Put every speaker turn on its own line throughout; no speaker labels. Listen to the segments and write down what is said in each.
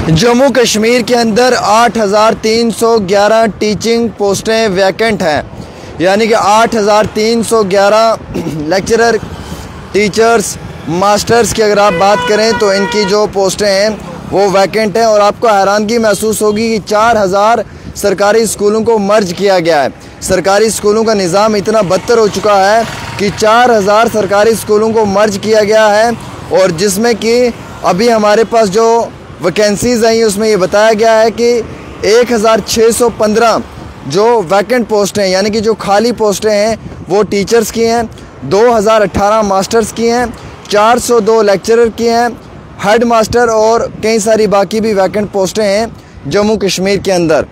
जम्मू कश्मीर के अंदर 8,311 टीचिंग पोस्टें वैकेंट हैं, यानी कि 8,311 लेक्चरर, टीचर्स, मास्टर्स की अगर आप बात करें तो इनकी जो पोस्टें हैं वो वैकेंट हैं। और आपको हैरानगी महसूस होगी कि 4,000 सरकारी स्कूलों को मर्ज किया गया है। सरकारी स्कूलों का निज़ाम इतना बदतर हो चुका है कि 4,000 सरकारी स्कूलों को मर्ज किया गया है, और जिसमें कि अभी हमारे पास जो वैकेंसीज़ आई उसमें ये बताया गया है कि 1,615 जो वैकेंट पोस्टें हैं, यानी कि जो खाली पोस्टें हैं वो टीचर्स की हैं, 2,018 मास्टर्स की हैं, 402 लेक्चरर की हैं, हेड मास्टर और कई सारी बाकी भी वैकेंट पोस्टें हैं जम्मू कश्मीर के अंदर।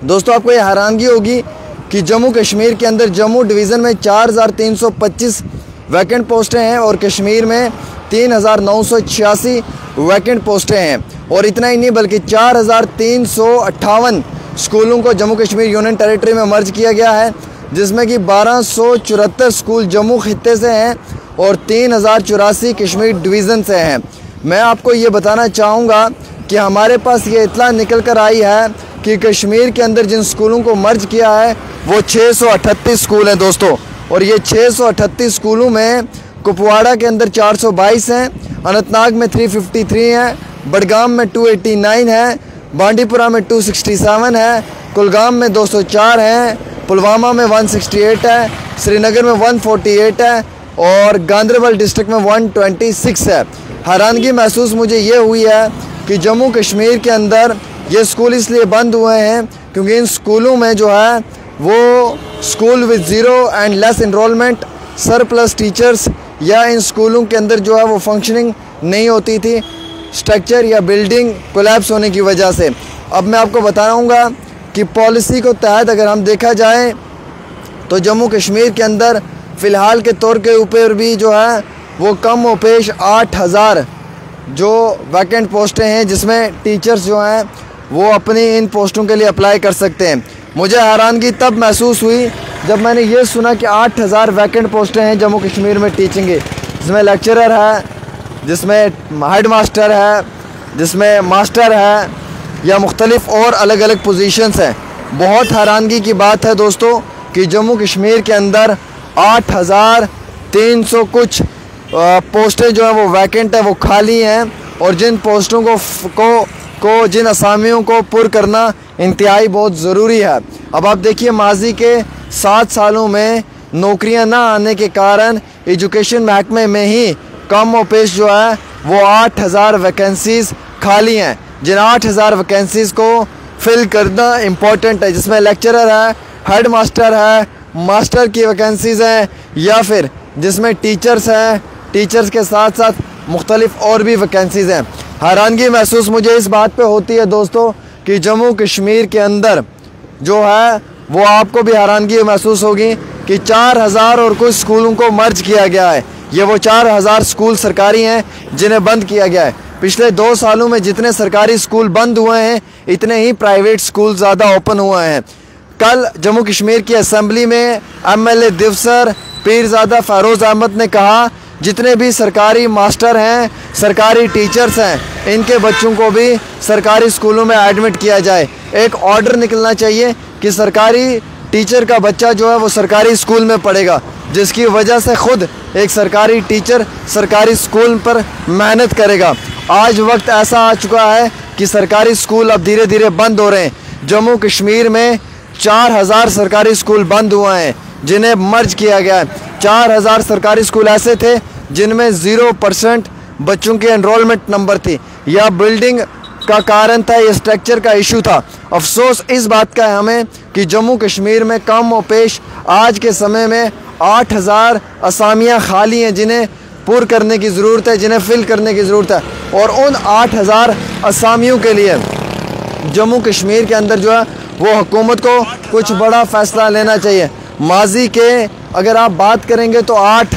दोस्तों, आपको ये हैरानगी होगी कि जम्मू कश्मीर के अंदर जम्मू डिवीज़न में 4,325 वैकेंट पोस्टें हैं और कश्मीर में 3,986 वैकेंट पोस्टें हैं। और इतना ही नहीं बल्कि 4,358 स्कूलों को जम्मू कश्मीर यूनियन टेरिटरी में मर्ज किया गया है, जिसमें कि 1,274 स्कूल जम्मू खित्ते से हैं और 3,084 कश्मीर डिवीज़न से हैं। मैं आपको ये बताना चाहूँगा कि हमारे पास ये इत्तला निकल कर आई है कि कश्मीर के अंदर जिन स्कूलों को मर्ज किया है वो 638 स्कूल हैं दोस्तों। और ये 638 स्कूलों में कुपवाड़ा के अंदर 422 हैं, अनंतनाग में 353 हैं, बडगाम में 289 है, बांडीपुरा में 267 है, कुलगाम में 204 हैं, पुलवामा में 168 है, श्रीनगर में 148 है और गांदरबल डिस्ट्रिक्ट में 126 है। हैरानगी महसूस मुझे ये हुई है कि जम्मू कश्मीर के अंदर ये स्कूल इसलिए बंद हुए हैं क्योंकि इन स्कूलों में जो है वो school with zero and less enrolment, surplus teachers, या इन स्कूलों के अंदर जो है वो फंक्शनिंग नहीं होती थी, स्ट्रक्चर या बिल्डिंग कोलैप्स होने की वजह से। अब मैं आपको बताऊंगा कि पॉलिसी को तहत अगर हम देखा जाए तो जम्मू कश्मीर के अंदर फ़िलहाल के तौर के ऊपर भी जो है वो कम व पेश 8,000 जो वैकेंट पोस्टें हैं, जिसमें टीचर्स जो हैं वो अपनी इन पोस्टों के लिए अप्लाई कर सकते हैं। मुझे हैरानगी तब महसूस हुई जब मैंने ये सुना कि 8,000 वैकेंट पोस्टें हैं जम्मू कश्मीर में टीचिंग की, जिसमें लेक्चरर है, जिसमें हेड मास्टर है, जिसमें मास्टर है, या मुख्तलिफ और अलग अलग पोजीशंस हैं। बहुत हैरानगी की बात है दोस्तों कि जम्मू कश्मीर के अंदर 8,300 कुछ पोस्टें जो हैं वो वैकेंट है, वो खाली हैं, और जिन पोस्टों को जिन असामियों को पुर करना इंतहाई बहुत ज़रूरी है। अब आप देखिए, माजी के 7 सालों में नौकरियां ना आने के कारण एजुकेशन महकमे में ही कम व पेश जो है वो 8,000 वैकेंसीज़ खाली हैं, जिन 8,000 वैकेंसीज़ को फिल करना इम्पोर्टेंट है, जिसमें लेक्चरर है, हेड मास्टर है, मास्टर की वैकेंसीज़ हैं, या फिर जिसमें टीचर्स हैं, टीचर्स के साथ साथ मुख्तलिफ और भी वैकेंसीज़ हैं। हैरानगी महसूस मुझे इस बात पे होती है दोस्तों कि जम्मू कश्मीर के अंदर जो है वो आपको भी हैरानगी महसूस होगी कि 4,000 और कुछ स्कूलों को मर्ज किया गया है। ये वो 4,000 स्कूल सरकारी हैं जिन्हें बंद किया गया है। पिछले 2 सालों में जितने सरकारी स्कूल बंद हुए हैं, इतने ही प्राइवेट स्कूल ज़्यादा ओपन हुए हैं। कल जम्मू कश्मीर की असम्बली में MLA दिवसर पीरज़ादा फ़रोज़ अहमद ने कहा जितने भी सरकारी मास्टर हैं, सरकारी टीचर्स हैं, इनके बच्चों को भी सरकारी स्कूलों में एडमिट किया जाए। एक ऑर्डर निकलना चाहिए कि सरकारी टीचर का बच्चा जो है वो सरकारी स्कूल में पढ़ेगा, जिसकी वजह से खुद एक सरकारी टीचर सरकारी स्कूल पर मेहनत करेगा। आज वक्त ऐसा आ चुका है कि सरकारी स्कूल अब धीरे धीरे बंद हो रहे हैं। जम्मू कश्मीर में 4,000 सरकारी स्कूल बंद हुए हैं जिन्हें मर्ज किया गया है। 4,000 सरकारी स्कूल ऐसे थे जिनमें 0% बच्चों की एनरोलमेंट नंबर थी, या बिल्डिंग का कारण था, या स्ट्रक्चर का इशू था। अफसोस इस बात का है हमें कि जम्मू कश्मीर में कम व पेश आज के समय में 8,000 असामियाँ खाली हैं जिन्हें पुर करने की ज़रूरत है, जिन्हें फिल करने की ज़रूरत है। और उन 8,000 असामियों के लिए जम्मू कश्मीर के अंदर जो है वो हुकूमत को कुछ बड़ा फ़ैसला लेना चाहिए। माजी के अगर आप बात करेंगे तो 8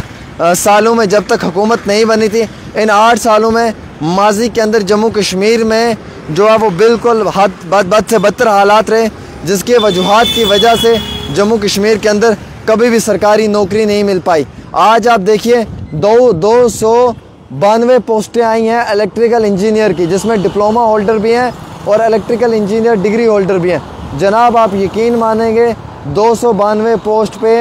सालों में जब तक हुकूमत नहीं बनी थी, इन 8 सालों में माजी के अंदर जम्मू कश्मीर में जो है वो बिल्कुल बद से बदतर हालात रहे, जिसकी वजूहात की वजह से जम्मू कश्मीर के अंदर कभी भी सरकारी नौकरी नहीं मिल पाई। आज आप देखिए 200 92 पोस्टें आई हैं इलेक्ट्रिकल इंजीनियर की, जिसमें डिप्लोमा होल्डर भी हैं और इलेक्ट्रिकल इंजीनियर डिग्री होल्डर भी हैं। जनाब आप यकीन मानेंगे 292 पोस्ट पे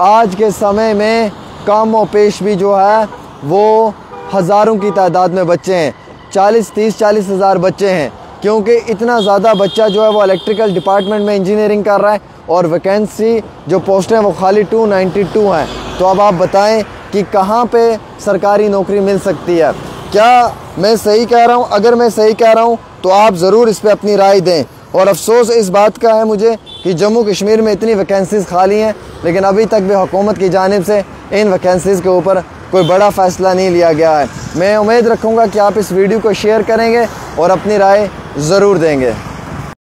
आज के समय में कम और पेश भी जो है वो हज़ारों की तादाद में बच्चे हैं, 40 हज़ार बच्चे हैं, क्योंकि इतना ज़्यादा बच्चा जो है वो इलेक्ट्रिकल डिपार्टमेंट में इंजीनियरिंग कर रहा है और वैकेंसी जो पोस्टें हैं वो खाली 292 हैं। तो अब आप बताएं कि कहाँ पे सरकारी नौकरी मिल सकती है। क्या मैं सही कह रहा हूँ? अगर मैं सही कह रहा हूँ तो आप ज़रूर इस पर अपनी राय दें। और अफसोस इस बात का है मुझे कि जम्मू कश्मीर में इतनी वैकेंसीज़ खाली हैं, लेकिन अभी तक भी हुकूमत की जानिब से इन वैकेंसीज़ के ऊपर कोई बड़ा फ़ैसला नहीं लिया गया है। मैं उम्मीद रखूँगा कि आप इस वीडियो को शेयर करेंगे और अपनी राय ज़रूर देंगे।